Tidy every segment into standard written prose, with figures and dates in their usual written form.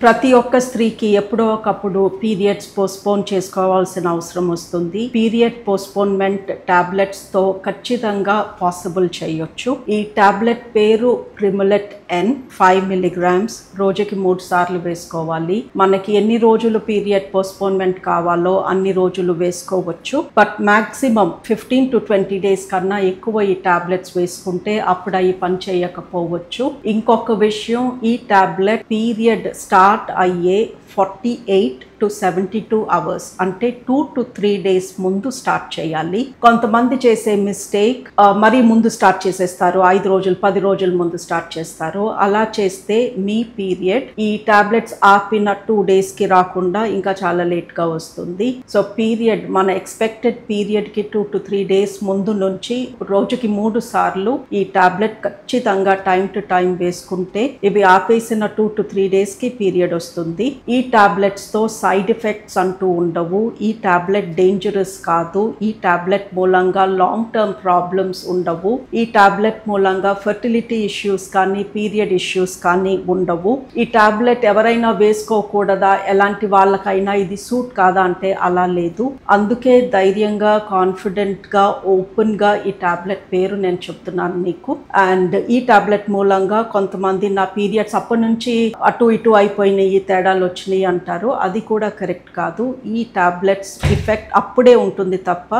ప్రతి ఒక్క స్త్రీకి ఎప్పుడో ఒకప్పుడు పీరియడ్స్ పోస్ట్పోన్ చేసుకోవాల్సిన అవసరం వస్తుంది. పీరియడ్ పోస్ట్పోన్మెంట్ టాబ్లెట్స్ తో ఖచ్చితంగా పాసిబుల్ చేయొచ్చు. ఈ టాబ్లెట్ పేరు ప్రిములెట్ N 5 మిల్లీగ్రామ్స్ రోజుకి 3 సార్లు వేసుకోవాలి. మనకి ఎన్ని రోజులు పీరియడ్ పోస్ట్పోన్మెంట్ కావాలో అన్ని రోజులు వేసుకోవచ్చు. బట్ మాక్సిమం 15 to 20 డేస్ కన్నా ఎక్కువ ఈ టాబ్లెట్స్ వేసుకుంటే అప్పుడు అవి పని చేయకపోవచ్చు. ఇంకొక విషయం, ఈ టాబ్లెట్ పీరియడ్ స్టార్ట్ అయ్యే 48 to 72 అవర్స్ అంటే 2 to 3 డేస్ ముందు స్టార్ట్ చేయాలి. కొంతమంది చేసే మిస్టేక్ మరీ ముందు స్టార్ట్ చేసేస్తారు, 5 రోజులు 10 రోజుల ముందు స్టార్ట్ చేస్తారు. అలా చేస్తే మీ పీరియడ్ ఈ టాబ్లెట్స్ ఆపిన 2 డేస్ కి రాకుండా ఇంకా చాలా లేట్ గా వస్తుంది. సో పీరియడ్ మన ఎక్స్పెక్టెడ్ పీరియడ్ కి 2 to 3 డేస్ ముందు నుంచి రోజుకి 3 సార్లు ఈ టాబ్లెట్ ఖచ్చితంగా టైం టు టైం వేసుకుంటే ఇవి ఆపేసిన 2 to 3 డేస్ కి పీరియడ్ వస్తుంది. ఈ టాబ్లెట్స్ తో సైడ్ ఎఫెక్ట్స్ అంటూ ఉండవు. ఈ టాబ్లెట్ డేంజరస్ కాదు. ఈ టాబ్లెట్ మూలంగా లాంగ్ టర్మ్ ప్రాబ్లమ్స్ ఉండవు. ఈ టాబ్లెట్ మూలంగా ఫర్టిలిటీ ఇష్యూస్ కానీ పీరియడ్ ఇష్యూస్ కానీ ఉండవు. ఈ టాబ్లెట్ ఎవరైనా వేసుకోకూడదా, ఎలాంటి వాళ్ళకైనా ఇది సూట్ కాదా అంటే అలా లేదు. అందుకే ధైర్యంగా కాన్ఫిడెంట్ గా ఓపెన్ గా ఈ టాబ్లెట్ పేరు నేను చెప్తున్నాను మీకు. అండ్ ఈ టాబ్లెట్ మూలంగా కొంతమంది నా పీరియడ్స్ అప్పటి నుంచి అటు ఇటు అయిపోయినాయి, తేడాలు వచ్చినాయి అంటారు. అది కూడా కరెక్ట్ కాదు. ఈ టాబ్లెట్స్ ఎఫెక్ట్ అప్పుడే ఉంటుంది తప్ప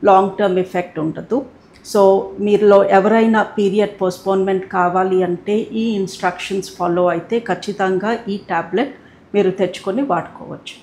లాంగ్ టర్మ్ ఎఫెక్ట్ ఉండదు. సో మీరులో ఎవరైనా పీరియడ్ పోస్ట్పోన్మెంట్ కావాలి అంటే ఈ ఇన్స్ట్రక్షన్స్ ఫాలో అయితే ఖచ్చితంగా ఈ టాబ్లెట్ మీరు తెచ్చుకొని వాడుకోవచ్చు.